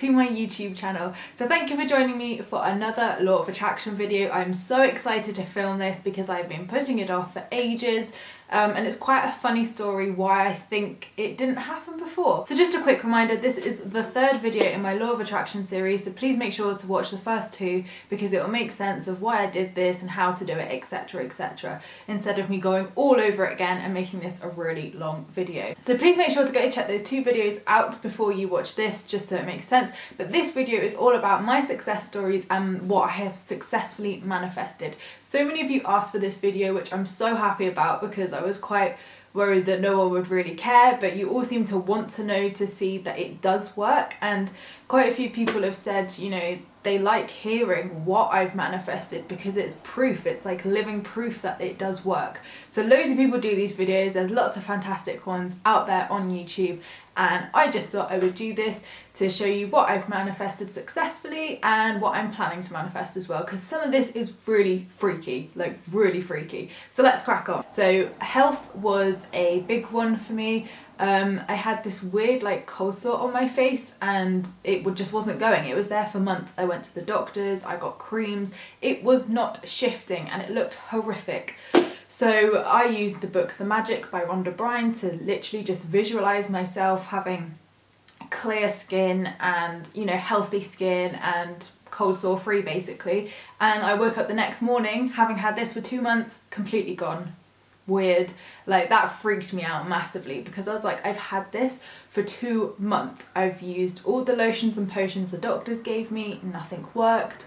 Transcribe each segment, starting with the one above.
to my YouTube channel. So thank you for joining me for another Law of Attraction video. I'm so excited to film this because I've been putting it off for ages. And it's quite a funny story why I think it didn't happen before. So just a quick reminder, this is the third video in my Law of Attraction series, so please make sure to watch the first two because it will make sense of why I did this and how to do it, etc, etc, instead of me going all over it again and making this a really long video. So please make sure to go check those two videos out before you watch this, just so it makes sense. But this video is all about my success stories and what I have successfully manifested. So many of you asked for this video, which I'm so happy about because I was quite worried that no one would really care, but you all seem to want to know, to see that it does work. And quite a few people have said, you know, they like hearing what I've manifested because it's proof, it's like living proof that it does work. So loads of people do these videos, there's lots of fantastic ones out there on YouTube, and I just thought I would do this to show you what I've manifested successfully and what I'm planning to manifest as well, because some of this is really freaky, like really freaky. So let's crack on. So health was a big one for me. I had this weird like cold sore on my face and it just wasn't going. It was there for months. I went to the doctors, I got creams, it was not shifting and it looked horrific. So I used the book The Magic by Rhonda Bryan to literally just visualize myself having clear skin and, you know, healthy skin and cold sore free basically. And I woke up the next morning having had this for 2 months, completely gone. Weird. Like that freaked me out massively because I was like, I've had this for 2 months. I've used all the lotions and potions the doctors gave me, nothing worked.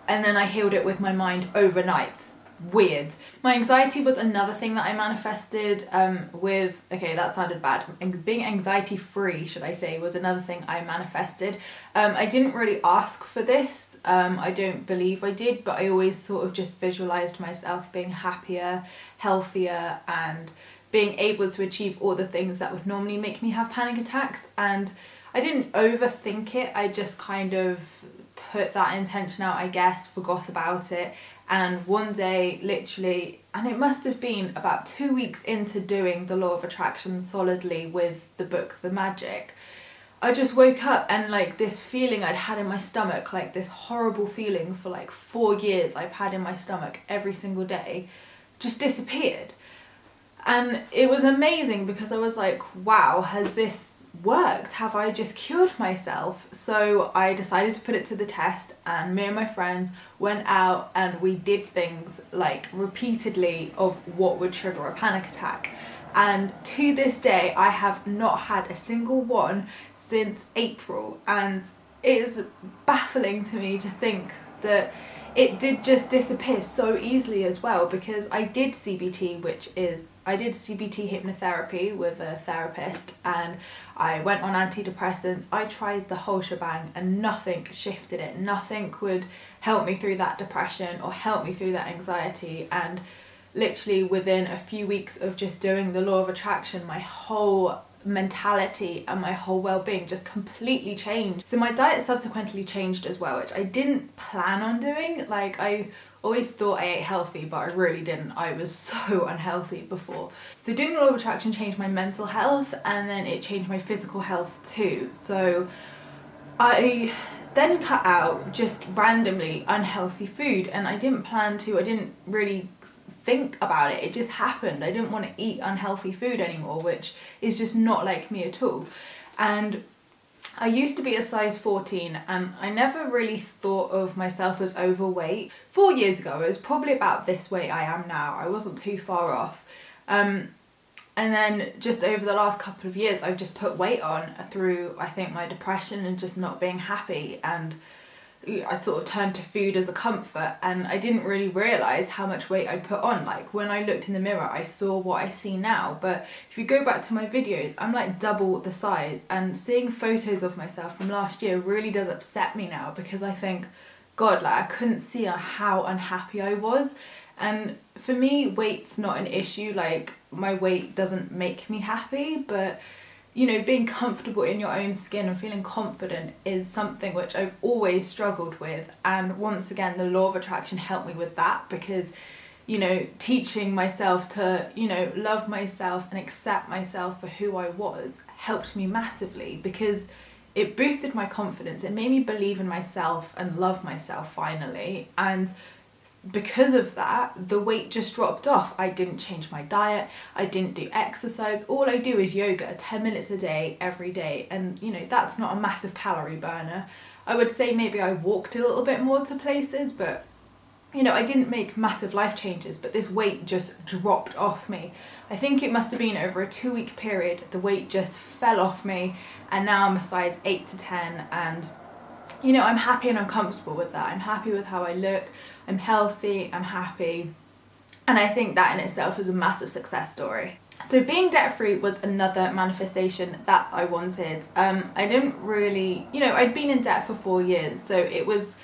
And then I healed it with my mind overnight. Weird. My anxiety was another thing that I manifested okay, that sounded bad. Being anxiety free, should I say, was another thing I manifested. I didn't really ask for this. I don't believe I did, but I always sort of just visualized myself being happier, healthier, and being able to achieve all the things that would normally make me have panic attacks. And I didn't overthink it. I just kind of put that intention out, I guess, forgot about it. And one day, literally, and it must have been about 2 weeks into doing the Law of Attraction solidly with the book The Magic, I just woke up and like this feeling I'd had in my stomach, like this horrible feeling for like 4 years I've had in my stomach every single day, just disappeared. And it was amazing because I was like, wow, has this worked? Have I just cured myself? So I decided to put it to the test, and me and my friends went out and we did things like repeatedly of what would trigger a panic attack. And to this day, I have not had a single one since April. And it is baffling to me to think that it did just disappear so easily as well, because I did CBT, I did CBT hypnotherapy with a therapist, and I went on antidepressants. I tried the whole shebang and nothing shifted it. Nothing would help me through that depression or help me through that anxiety. And literally within a few weeks of just doing the Law of Attraction, my whole mentality and my whole well-being just completely changed. So my diet subsequently changed as well, which I didn't plan on doing. Like I always thought I ate healthy, but I really didn't. I was so unhealthy before. So doing the Law of Attraction changed my mental health, and then it changed my physical health too. So I then cut out just randomly unhealthy food, and I didn't plan to. I didn't really think about it, it just happened. I didn't want to eat unhealthy food anymore, which is just not like me at all. And I used to be a size 14 and I never really thought of myself as overweight. 4 years ago it was probably about this weight I am now. I wasn't too far off. And then just over the last couple of years I've just put weight on through, I think, my depression and just not being happy, and I sort of turned to food as a comfort, and I didn't really realise how much weight I put on. Like when I looked in the mirror I saw what I see now, but if you go back to my videos I'm like double the size, and seeing photos of myself from last year really does upset me now because I think, God, like I couldn't see how unhappy I was. And for me, weight's not an issue. Like my weight doesn't make me happy, but you know, being comfortable in your own skin and feeling confident is something which I've always struggled with. And once again, the Law of Attraction helped me with that, because, you know, teaching myself to, you know, love myself and accept myself for who I was helped me massively, because it boosted my confidence. It made me believe in myself and love myself finally. And because of that, the weight just dropped off. I didn't change my diet. I didn't do exercise. All I do is yoga 10 minutes a day, every day. And, you know, that's not a massive calorie burner. I would say maybe I walked a little bit more to places, but, you know, I didn't make massive life changes, but this weight just dropped off me. I think it must have been over a 2-week period. The weight just fell off me, and now I'm a size 8 to 10, and you know, I'm happy and I'm comfortable with that. I'm happy with how I look, I'm healthy, I'm happy. And I think that in itself is a massive success story. So being debt-free was another manifestation that I wanted. I didn't really, you know, I'd been in debt for 4 years, so it was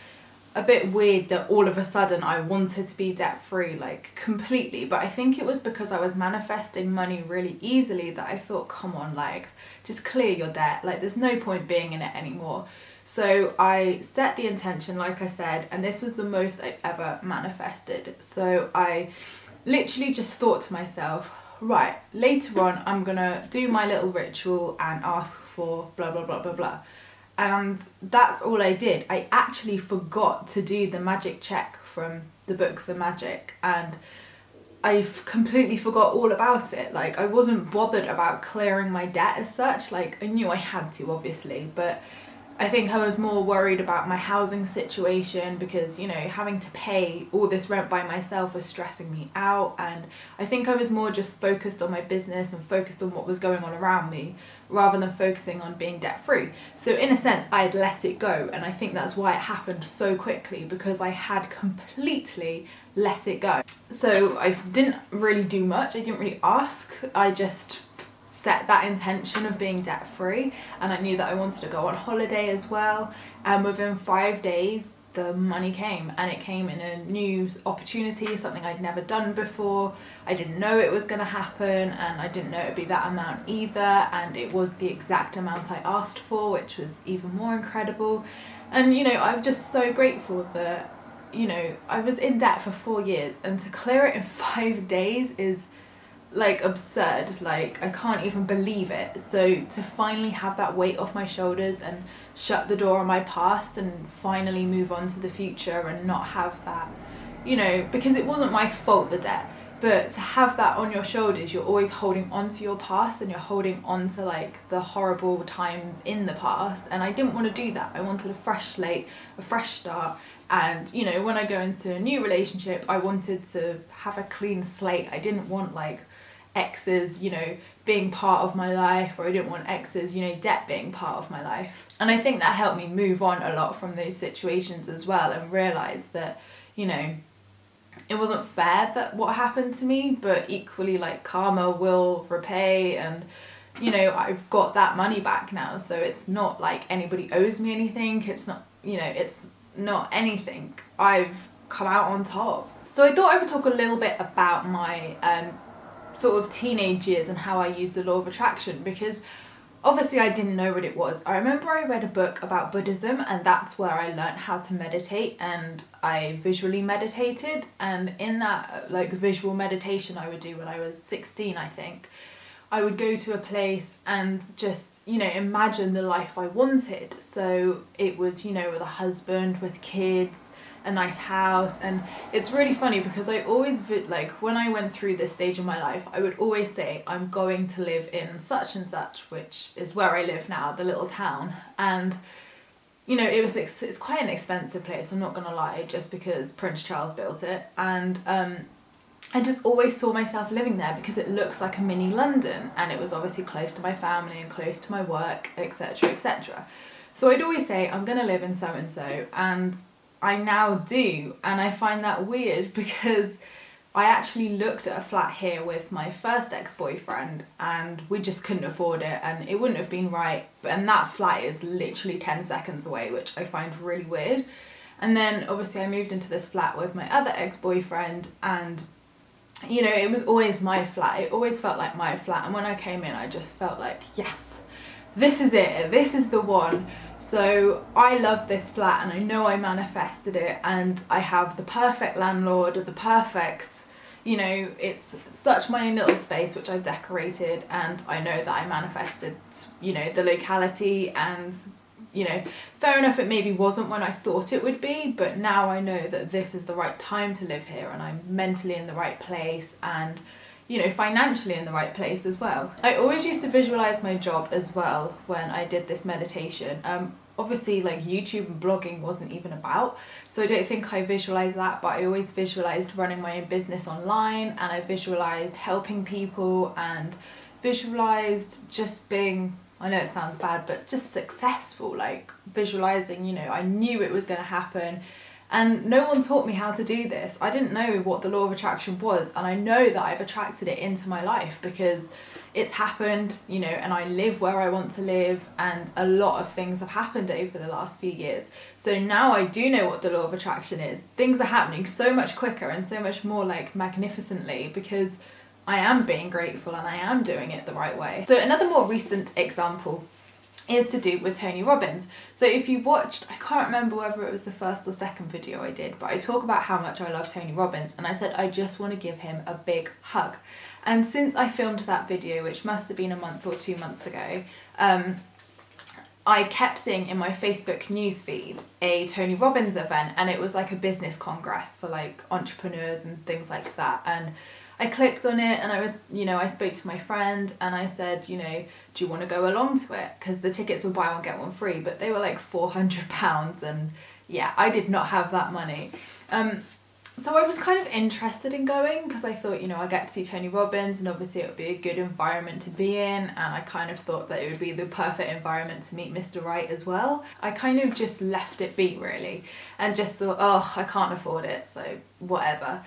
a bit weird that all of a sudden I wanted to be debt-free, like completely. But I think it was because I was manifesting money really easily that I thought, come on, like just clear your debt. Like there's no point being in it anymore. So I set the intention, like I said, and this was the most I've ever manifested. So I literally just thought to myself, right, later on I'm gonna do my little ritual and ask for blah, blah, blah, blah, blah. And that's all I did. I actually forgot to do the magic check from the book The Magic, and I completely forgot all about it. Like I wasn't bothered about clearing my debt as such. Like I knew I had to, obviously, but I think I was more worried about my housing situation because, you know, having to pay all this rent by myself was stressing me out. And I think I was more just focused on my business and focused on what was going on around me rather than focusing on being debt free. So in a sense, I had let it go. And I think that's why it happened so quickly, because I had completely let it go. So I didn't really do much. I didn't really ask. I just set that intention of being debt free, and I knew that I wanted to go on holiday as well, and within 5 days the money came, and it came in a new opportunity, something I'd never done before. I didn't know it was going to happen, and I didn't know it'd be that amount either, and it was the exact amount I asked for, which was even more incredible. And you know, I'm just so grateful that, you know, I was in debt for 4 years, and to clear it in 5 days is like absurd. Like I can't even believe it. So to finally have that weight off my shoulders and shut the door on my past and finally move on to the future and not have that, you know, because it wasn't my fault, the debt, but to have that on your shoulders, you're always holding on to your past and you're holding on to like the horrible times in the past, and I didn't want to do that. I wanted a fresh slate, a fresh start. And you know, when I go into a new relationship, I wanted to have a clean slate. I didn't want like exes, you know, being part of my life, or I didn't want exes, you know, debt being part of my life. And I think that helped me move on a lot from those situations as well, and realise that, you know, it wasn't fair that what happened to me, but equally like karma will repay, and you know, I've got that money back now, so it's not like anybody owes me anything. It's not, you know, it's not anything. I've come out on top. So I thought I would talk a little bit about my sort of teenage years and how I used the law of attraction, because obviously I didn't know what it was. I remember I read a book about Buddhism, and that's where I learned how to meditate, and I visually meditated, and in that like visual meditation I would do when I was 16, I think, I would go to a place and just, you know, imagine the life I wanted. So it was, you know, with a husband, with kids, a nice house. And it's really funny because I always, like when I went through this stage in my life, I would always say I'm going to live in such and such, which is where I live now, the little town. And you know, it's quite an expensive place, I'm not gonna lie, just because Prince Charles built it. And I just always saw myself living there because it looks like a mini London, and it was obviously close to my family and close to my work, etc, etc. So I'd always say I'm gonna live in so and so, and I now do. And I find that weird because I actually looked at a flat here with my first ex-boyfriend, and we just couldn't afford it, and it wouldn't have been right. And that flat is literally 10 seconds away, which I find really weird. And then obviously I moved into this flat with my other ex-boyfriend, and you know, it was always my flat. It always felt like my flat. And when I came in, I just felt like, yes, this is it. This is the one. So I love this flat, and I know I manifested it, and I have the perfect landlord, the perfect, you know, it's such my own little space which I've decorated, and I know that I manifested, you know, the locality and you know, fair enough, it maybe wasn't when I thought it would be, but now I know that this is the right time to live here, and I'm mentally in the right place, and, you know, financially in the right place as well. I always used to visualize my job as well when I did this meditation. Obviously, like, YouTube and blogging wasn't even about, so I don't think I visualized that, but I always visualized running my own business online, and I visualized helping people, and visualized just being, I know it sounds bad, but just successful, like visualizing, you know, I knew it was going to happen. And no one taught me how to do this. I didn't know what the law of attraction was, and I know that I've attracted it into my life because it's happened, you know, and I live where I want to live, and a lot of things have happened over the last few years. So now I do know what the law of attraction is. Things are happening so much quicker and so much more, like, magnificently, because I am being grateful and I am doing it the right way. So another more recent example is to do with Tony Robbins. So if you watched, I can't remember whether it was the first or second video I did, but I talk about how much I love Tony Robbins, and I said I just want to give him a big hug. And since I filmed that video, which must have been a month or 2 months ago, I kept seeing in my Facebook newsfeed a Tony Robbins event, and it was like a business congress for like entrepreneurs and things like that. And I clicked on it, and I was, you know, I spoke to my friend and I said, you know, do you want to go along to it? Because the tickets were buy one get one free, but they were like £400, and yeah, I did not have that money. So I was kind of interested in going because I thought, you know, I get to see Tony Robbins, and obviously it would be a good environment to be in, and I kind of thought that it would be the perfect environment to meet Mr. Right as well. I kind of just left it be, really, and just thought, oh, I can't afford it, so whatever.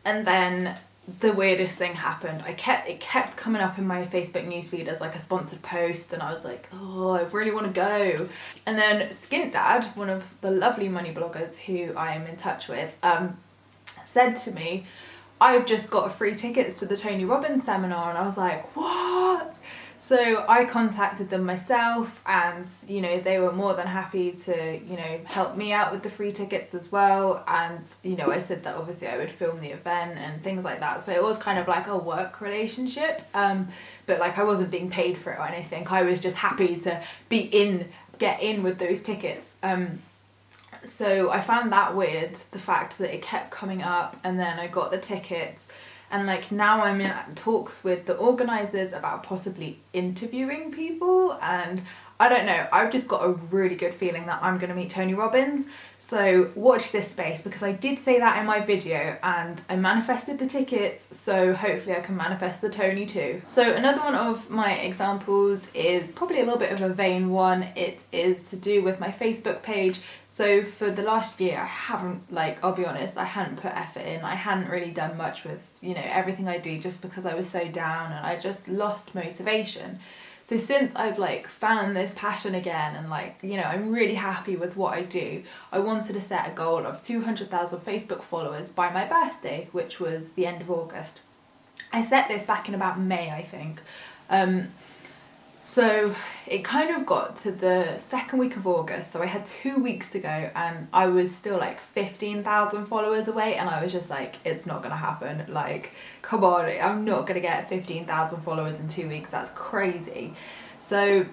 And then the weirdest thing happened. It kept coming up in my Facebook newsfeed as like a sponsored post, and I was like, oh, I really want to go. And then Skint Dad, one of the lovely money bloggers who I am in touch with, said to me, I've just got free tickets to the Tony Robbins seminar. And I was like, what? So I contacted them myself, and, you know, they were more than happy to, you know, help me out with the free tickets as well. And, you know, I said that obviously I would film the event and things like that. So it was kind of like a work relationship, but like I wasn't being paid for it or anything. I was just happy to get in with those tickets. So I found that weird, the fact that it kept coming up, and then I got the tickets. And like now I'm in talks with the organisers about possibly interviewing people, and I don't know, I've just got a really good feeling that I'm going to meet Tony Robbins. So watch this space, because I did say that in my video and I manifested the tickets, so hopefully I can manifest the Tony too. So another one of my examples is probably a little bit of a vain one. It is to do with my Facebook page. So for the last year I haven't, like, I'll be honest, I hadn't put effort in. I hadn't really done much with, you know, everything I do, just because I was so down and I just lost motivation. So since I've like found this passion again, and like, you know, I'm really happy with what I do, I wanted to set a goal of 200,000 Facebook followers by my birthday, which was the end of August. I set this back in about May, I think. So it kind of got to the second week of August, so I had 2 weeks to go, and I was still like 15,000 followers away, and I was just like, it's not gonna happen, like, come on, I'm not gonna get 15,000 followers in 2 weeks, that's crazy. So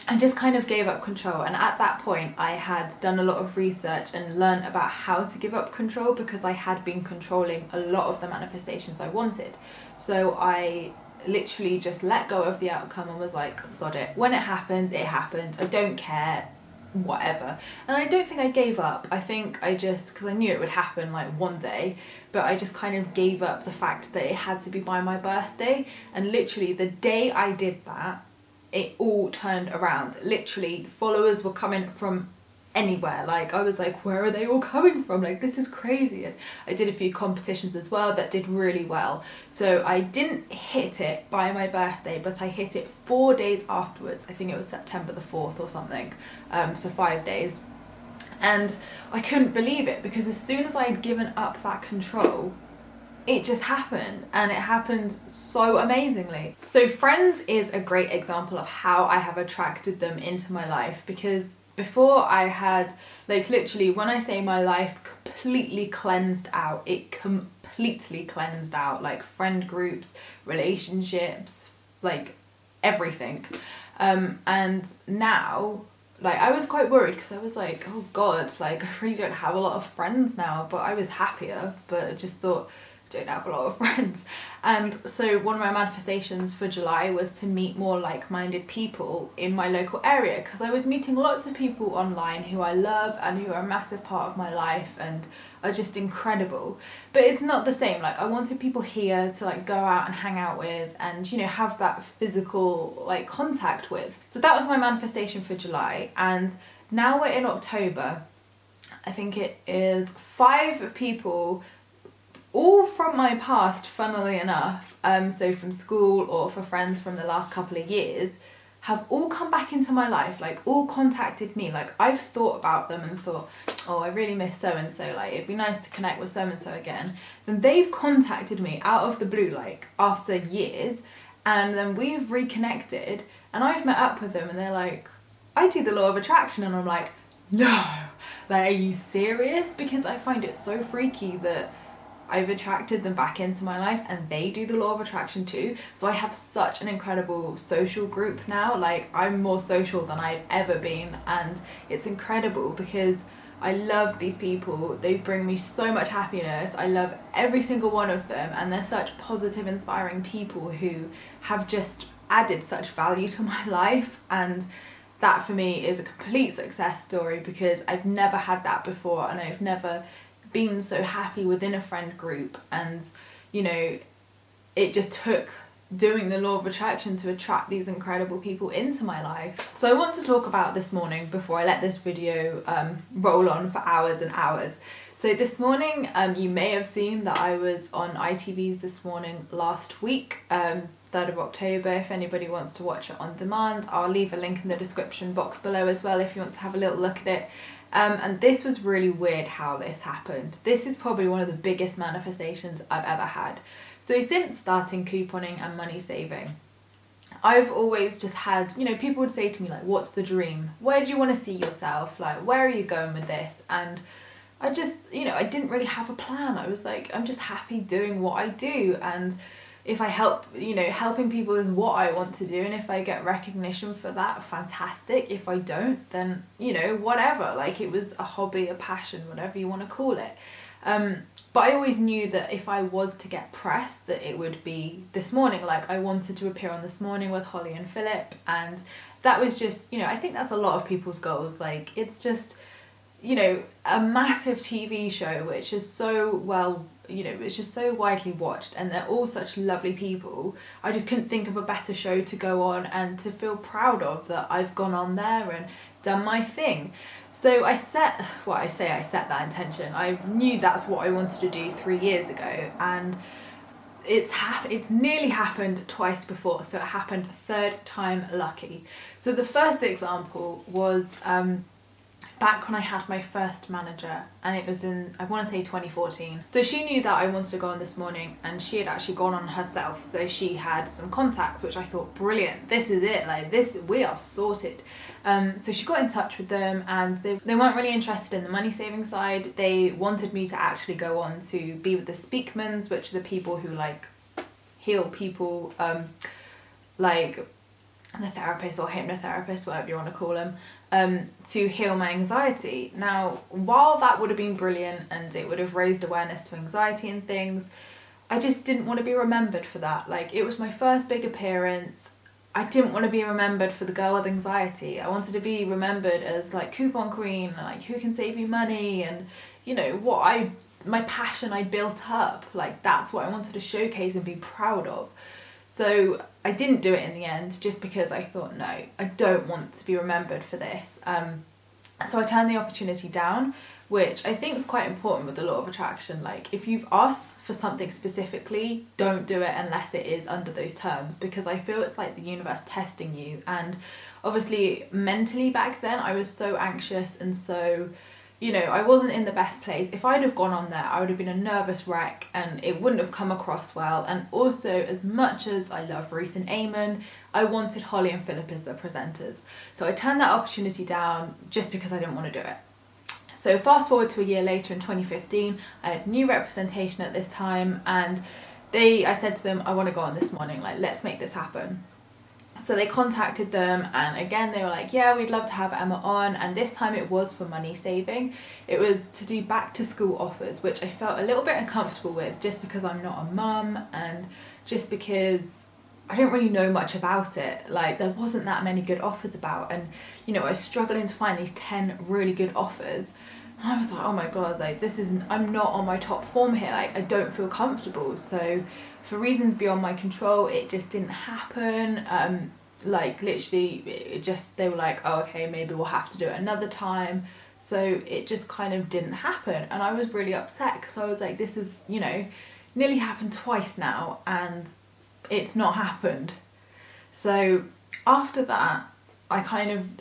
I just kind of gave up control, and at that point I had done a lot of research and learned about how to give up control, because I had been controlling a lot of the manifestations I wanted. So I literally just let go of the outcome and was like, sod it, when it happens, it happens, I don't care, whatever. And I don't think I gave up. I think I just, because I knew it would happen like one day, but I just kind of gave up the fact that it had to be by my birthday. And literally the day I did that, it all turned around. Literally followers were coming from anywhere. Like I was like, where are they all coming from? Like, this is crazy. And I did a few competitions as well that did really well. So I didn't hit it by my birthday, but I hit it 4 days afterwards. I think it was September the 4th or something. So 5 days. And I couldn't believe it, because as soon as I had given up that control, it just happened, and it happened so amazingly. So friends is a great example of how I have attracted them into my life, because before I had, like, literally, when I say my life completely cleansed out, it completely cleansed out, like friend groups, relationships, like everything. And now like, I was quite worried because I was like, oh God, like, I really don't have a lot of friends now. But I was happier, but I just thought, I don't have a lot of friends. And so one of my manifestations for July was to meet more like-minded people in my local area, because I was meeting lots of people online who I love and who are a massive part of my life and are just incredible. But it's not the same. Like, I wanted people here to like go out and hang out with and, you know, have that physical like contact with. So that was my manifestation for July. And now we're in October. I think it is 5 people, all from my past, funnily enough, so from school or for friends from the last couple of years, have all come back into my life, like all contacted me. Like, I've thought about them and thought, oh, I really miss so-and-so, like it'd be nice to connect with so-and-so again. Then they've contacted me out of the blue, like after years, and then we've reconnected and I've met up with them and they're like, I do the law of attraction, and I'm like, no, like, are you serious? Because I find it so freaky that I've attracted them back into my life and they do the law of attraction too. So I have such an incredible social group now. Like, I'm more social than I've ever been, and it's incredible because I love these people. They bring me so much happiness. I love every single one of them, and they're such positive, inspiring people who have just added such value to my life. And that for me is a complete success story, because I've never had that before, and I've never been so happy within a friend group. And, you know, it just took doing the law of attraction to attract these incredible people into my life. So I want to talk about this morning before I let this video roll on for hours and hours. So this morning, you may have seen that I was on ITV's This Morning last week, 3rd of October. If anybody wants to watch it on demand, I'll leave a link in the description box below as well if you want to have a little look at it. And this was really weird how this happened. This is probably one of the biggest manifestations I've ever had. So since starting couponing and money saving, I've always just had, you know, people would say to me like, what's the dream? Where do you want to see yourself? Like, where are you going with this? And I just, you know, I didn't really have a plan. I was like, I'm just happy doing what I do. And if I help, you know, helping people is what I want to do. And if I get recognition for that, fantastic. If I don't, then, you know, whatever. Like, it was a hobby, a passion, whatever you want to call it. But I always knew that if I was to get press, that it would be This Morning. Like, I wanted to appear on This Morning with Holly and Philip. And that was just, you know, I think that's a lot of people's goals. Like, it's just, you know, a massive TV show which is so well, you know, it's just so widely watched, and they're all such lovely people. I just couldn't think of a better show to go on and to feel proud of, that I've gone on there and done my thing. So I set that intention. I knew that's what I wanted to do 3 years ago, and it's nearly happened twice before. So it happened 3rd time lucky. So the first example was back when I had my first manager, and it was in, I want to say 2014. So she knew that I wanted to go on This Morning, and she had actually gone on herself. So she had some contacts, which I thought, brilliant, this is it, like this, we are sorted. So she got in touch with them, and they weren't really interested in the money saving side. They wanted me to actually go on to be with the Speakmans, which are the people who like heal people, like the therapist or hypnotherapist, whatever you want to call them, to heal my anxiety. Now, while that would have been brilliant and it would have raised awareness to anxiety and things, I just didn't want to be remembered for that. Like, it was my first big appearance. I didn't want to be remembered for the girl with anxiety. I wanted to be remembered as like coupon queen, like who can save you money, and, you know, my passion I built up. Like, that's what I wanted to showcase and be proud of. So I didn't do it in the end, just because I thought, no, I don't want to be remembered for this. So I turned the opportunity down, which I think is quite important with the law of attraction. Like, if you've asked for something specifically, don't do it unless it is under those terms, because I feel it's like the universe testing you. And obviously mentally back then I was so anxious and so, you know, I wasn't in the best place. If I'd have gone on there, I would have been a nervous wreck and it wouldn't have come across well. And also, as much as I love Ruth and Eamon, I wanted Holly and Philip as the presenters. So I turned that opportunity down just because I didn't want to do it. So fast forward to a year later in 2015, I had new representation at this time, and I said to them, I want to go on This Morning, like, let's make this happen. So they contacted them, and again they were like, yeah, we'd love to have Emma on, and this time it was for money saving. It was to do back to school offers, which I felt a little bit uncomfortable with, just because I'm not a mum and just because I don't really know much about it. Like, there wasn't that many good offers about, and you know, I was struggling to find these 10 really good offers. And I was like, oh my god, like this isn't, I'm not on my top form here, like I don't feel comfortable. So for reasons beyond my control, it just didn't happen. Like literally it just, they were like, oh okay, maybe we'll have to do it another time. So it just kind of didn't happen, and I was really upset because I was like, this is, you know, nearly happened twice now and it's not happened. So after that, I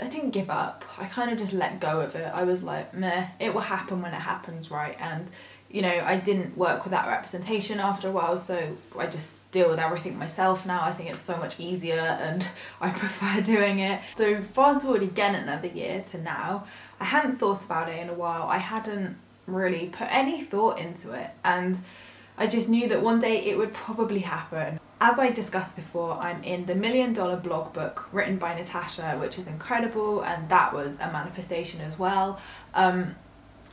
didn't give up. I kind of just let go of it. I was like, meh, it will happen when it happens, right? And, you know, I didn't work with that representation after a while, so I just deal with everything myself now. I think it's so much easier and I prefer doing it. So fast forward again another year to now, I hadn't thought about it in a while. I hadn't really put any thought into it, and I just knew that one day it would probably happen. As I discussed before, I'm in the $1 Million Blog book written by Natasha, which is incredible, and that was a manifestation as well.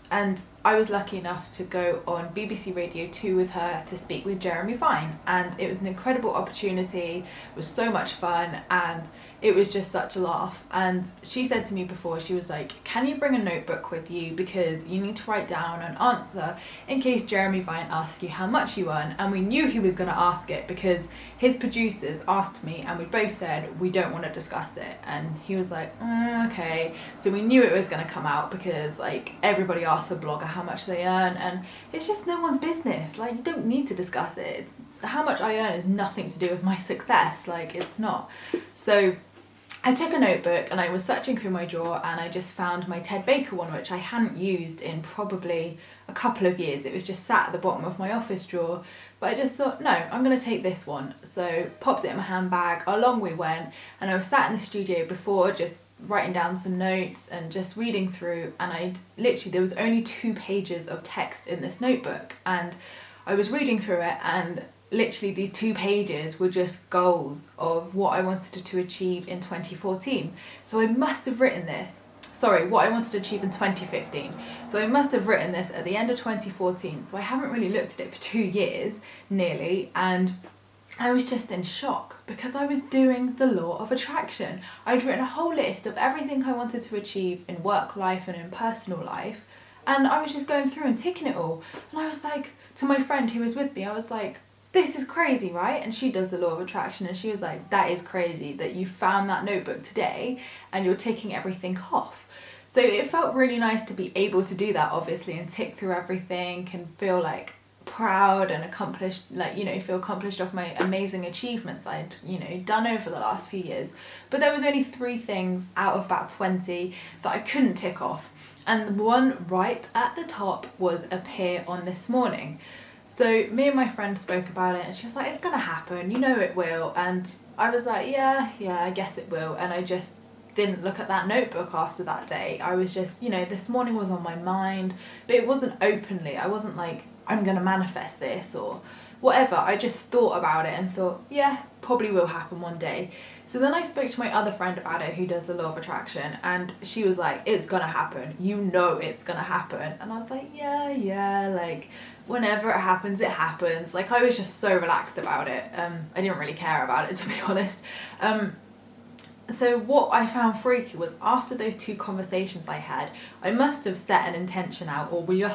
And I was lucky enough to go on BBC Radio 2 with her to speak with Jeremy Vine, and it was an incredible opportunity. It was so much fun, and it was just such a laugh. And she said to me before, she was like, can you bring a notebook with you, because you need to write down an answer in case Jeremy Vine asks you how much you earn. And we knew he was going to ask it because his producers asked me, and we both said we don't want to discuss it, and he was like, okay. So we knew it was going to come out because like everybody asks a blogger how much they earn, and it's just no one's business. Like, you don't need to discuss it. How much I earn is nothing to do with my success. Like, it's not. So I took a notebook and I was searching through my drawer, and I just found my Ted Baker one, which I hadn't used in probably a couple of years. It was just sat at the bottom of my office drawer, but I just thought, no, I'm going to take this one. So popped it in my handbag, along we went, and I was sat in the studio before just writing down some notes and just reading through, and there was only 2 pages of text in this notebook, and I was reading through it, and literally these 2 pages were just goals of what I wanted to achieve in 2014. So I must have written this, what I wanted to achieve in 2015. So I must have written this at the end of 2014. So I haven't really looked at it for 2 years, nearly, and I was just in shock because I was doing the law of attraction. I'd written a whole list of everything I wanted to achieve in work life and in personal life, and I was just going through and ticking it all. And I was like, to my friend who was with me, I was like, this is crazy, right? And she does the law of attraction, and she was like, that is crazy that you found that notebook today and you're ticking everything off. So it felt really nice to be able to do that, obviously, and tick through everything and feel like proud and accomplished, like, you know, feel accomplished of my amazing achievements I'd, you know, done over the last few years. But there was only 3 things out of about 20 that I couldn't tick off, and the one right at the top was appear on This Morning. So me and my friend spoke about it, and she was like, it's gonna happen, you know it will. And I was like, yeah, I guess it will. And I just didn't look at that notebook after that day. I was just, you know, This Morning was on my mind, but it wasn't openly. I wasn't like, I'm gonna manifest this or whatever. I just thought about it and thought, yeah, probably will happen one day. So then I spoke to my other friend about it who does the law of attraction, and she was like, it's gonna happen, you know it's gonna happen. And I was like, yeah, like whenever it happens, it happens. Like, I was just so relaxed about it. I didn't really care about it, to be honest. So what I found freaky was after those 2 conversations I had, I must have set an intention out, or we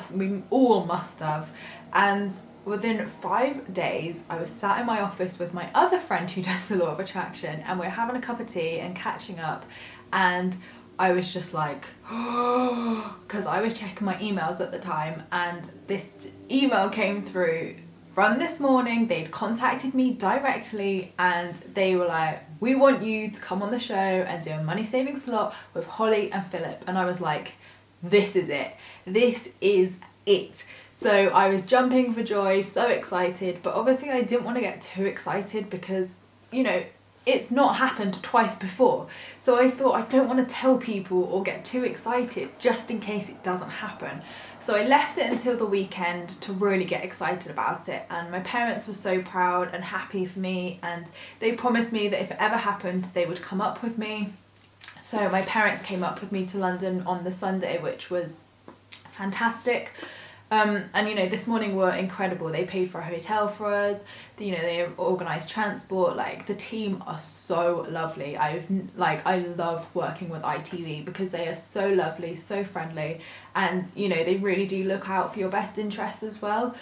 all must have, and within 5 days I was sat in my office with my other friend who does the law of attraction, and we're having a cup of tea and catching up, and I was just like, because I was checking my emails at the time, and this email came through from This Morning. They'd contacted me directly, and they were like, we want you to come on the show and do a money saving slot with Holly and Philip. And I was like, this is it. This is it. So I was jumping for joy, so excited, but obviously I didn't want to get too excited because, you know, it's not happened twice before. So I thought, I don't want to tell people or get too excited just in case it doesn't happen. So I left it until the weekend to really get excited about it, and my parents were so proud and happy for me, and they promised me that if it ever happened they would come up with me. So my parents came up with me to London on the Sunday, which was fantastic. And you know, this morning were incredible. They paid for a hotel for us, you know, they organised transport. Like, the team are so lovely. I love working with ITV because they are so lovely, so friendly, and you know, they really do look out for your best interests as well.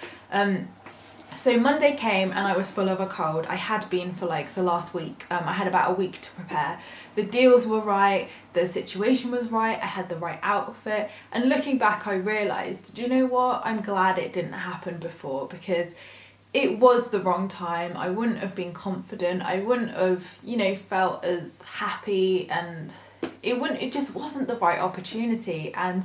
So Monday came and I was full of a cold. I had been for like the last week. I had about a week to prepare. The deals were right, the situation was right, I had the right outfit, and looking back I realised, do you know what, I'm glad it didn't happen before, because it was the wrong time. I wouldn't have been confident, I wouldn't have, you know, felt as happy, and it just wasn't the right opportunity. And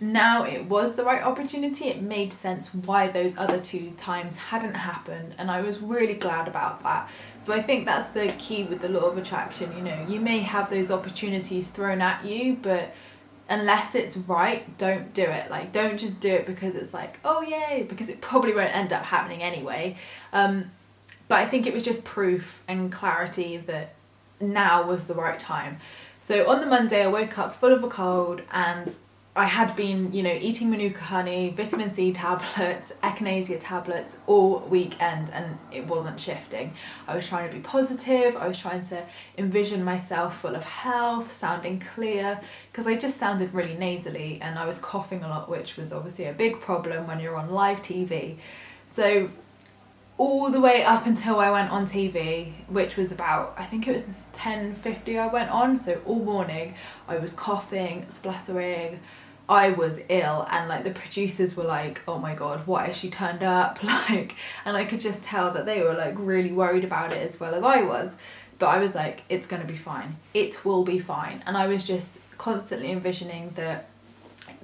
now it was the right opportunity. It made sense why those other two times hadn't happened, and I was really glad about that. So I think that's the key with the law of attraction. You know, you may have those opportunities thrown at you, but unless it's right, don't do it. Like, don't just do it because it's like, oh yay, because it probably won't end up happening anyway. But I think it was just proof and clarity that now was the right time. So on the Monday I woke up full of a cold, and I had been, you know, eating Manuka honey, vitamin C tablets, echinacea tablets all weekend, and it wasn't shifting. I was trying to be positive, I was trying to envision myself full of health, sounding clear, because I just sounded really nasally, and I was coughing a lot, which was obviously a big problem when you're on live TV. So all the way up until I went on TV, which was about, I think it was 10:50 I went on, so all morning I was coughing, spluttering, I was ill, and like the producers were like, oh my god, what has she turned up, like, and I could just tell that they were like really worried about it as well as I was. But I was like, it's gonna be fine, it will be fine. And I was just constantly envisioning that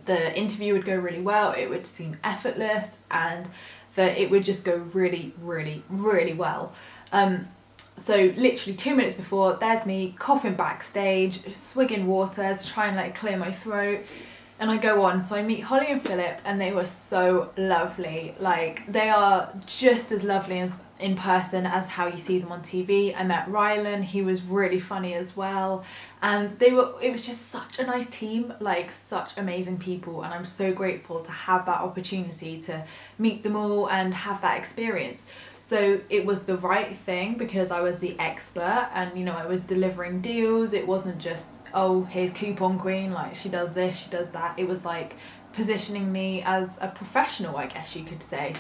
the interview would go really well, it would seem effortless, and that it would just go really, really, really well. So literally 2 minutes before, there's me coughing backstage, swigging water to try and like clear my throat. And I go on, so I meet Holly and Philip, and they were so lovely. Like, they are just as lovely as in person as how you see them on TV. I met Rylan, he was really funny as well, and it was just such a nice team, like such amazing people, and I'm so grateful to have that opportunity to meet them all and have that experience. So it was the right thing because I was the expert, and you know, I was delivering deals. It wasn't just, oh, here's coupon queen, like she does this, she does that. It was like positioning me as a professional, I guess you could say.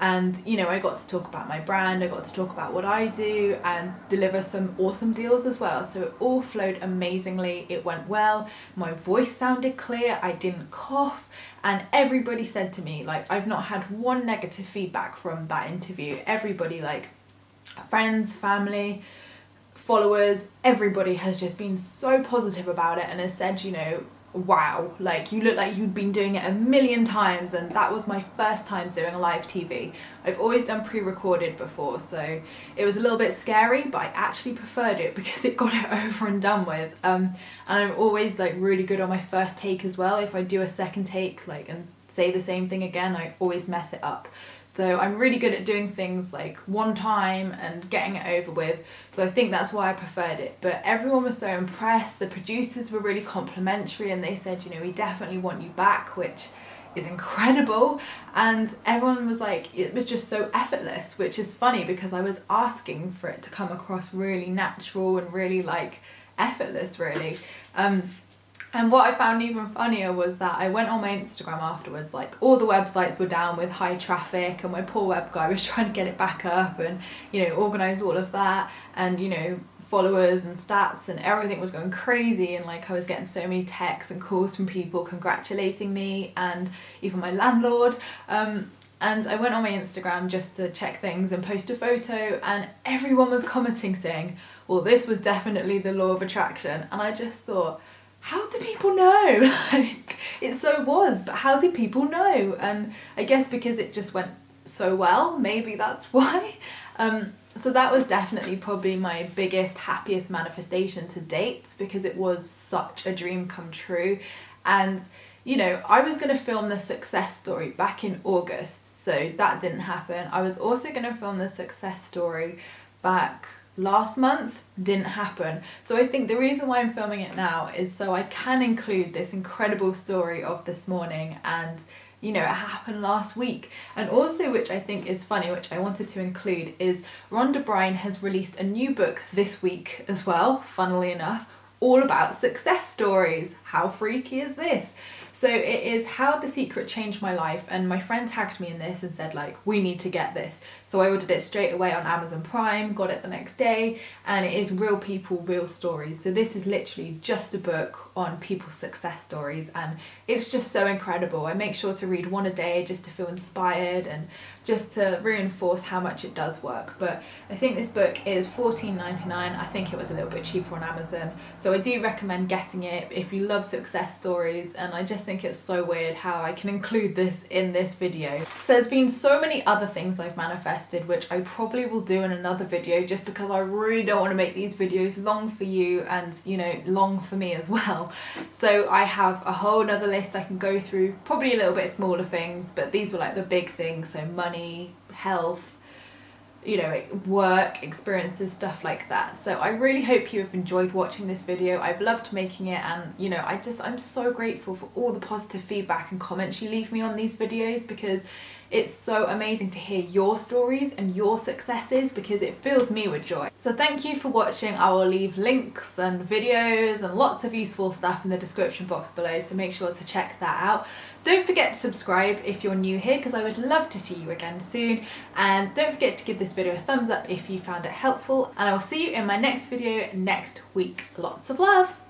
And you know, I got to talk about my brand, I got to talk about what I do and deliver some awesome deals as well. So it all flowed amazingly, it went well, my voice sounded clear, I didn't cough, and everybody said to me, like, I've not had one negative feedback from that interview. Everybody, like friends, family, followers, everybody has just been so positive about it and has said, you know, wow, like you look like you'd been doing it a million times. And that was my first time doing a live TV. I've always done pre-recorded before, so it was a little bit scary, but I actually preferred it because it got it over and done with. And I'm always like really good on my first take as well. If I do a second take, like, and say the same thing again, I always mess it up. So I'm really good at doing things like one time and getting it over with. So I think that's why I preferred it. But everyone was so impressed. The producers were really complimentary, and they said, you know, we definitely want you back, which is incredible. And everyone was like, it was just so effortless, which is funny because I was asking for it to come across really natural and really like effortless, really. And what I found even funnier was that I went on my Instagram afterwards, like all the websites were down with high traffic, and my poor web guy was trying to get it back up and, you know, organise all of that, and, you know, followers and stats and everything was going crazy, and like I was getting so many texts and calls from people congratulating me, and even my landlord. And I went on my Instagram just to check things and post a photo, and everyone was commenting saying, well, this was definitely the law of attraction. And I just thought, how do people know? Like, it so was, but how did people know? And I guess because it just went so well, maybe that's why. So that was definitely probably my biggest, happiest manifestation to date, because it was such a dream come true. And you know, I was going to film the success story back in August, so that didn't happen. I was also going to film the success story back last month, didn't happen. So I think the reason why I'm filming it now is so I can include this incredible story of this morning, and you know, it happened last week. And also, which I think is funny, which I wanted to include, is Rhonda Bryan has released a new book this week as well, funnily enough, all about success stories. How freaky is this? So it is How the Secret Changed My Life, and my friend tagged me in this and said like, we need to get this. So I ordered it straight away on Amazon Prime, got it the next day, and it is real people, real stories. So this is literally just a book on people's success stories, and it's just so incredible. I make sure to read one a day just to feel inspired and just to reinforce how much it does work. But I think this book is $14.99. I think it was a little bit cheaper on Amazon. So I do recommend getting it if you love success stories, and I just think it's so weird how I can include this in this video. So there's been so many other things I've manifested, which I probably will do in another video, just because I really don't want to make these videos long for you and, you know, long for me as well. So I have a whole nother list I can go through, probably a little bit smaller things, but these were like the big things. So money, health, you know, work, experiences, stuff like that. So I really hope you have enjoyed watching this video. I've loved making it, and you know, I'm so grateful for all the positive feedback and comments you leave me on these videos, because it's so amazing to hear your stories and your successes, because it fills me with joy. So thank you for watching. I will leave links and videos and lots of useful stuff in the description box below, so make sure to check that out. Don't forget to subscribe if you're new here, because I would love to see you again soon. And don't forget to give this video a thumbs up if you found it helpful, and I will see you in my next video next week. Lots of love!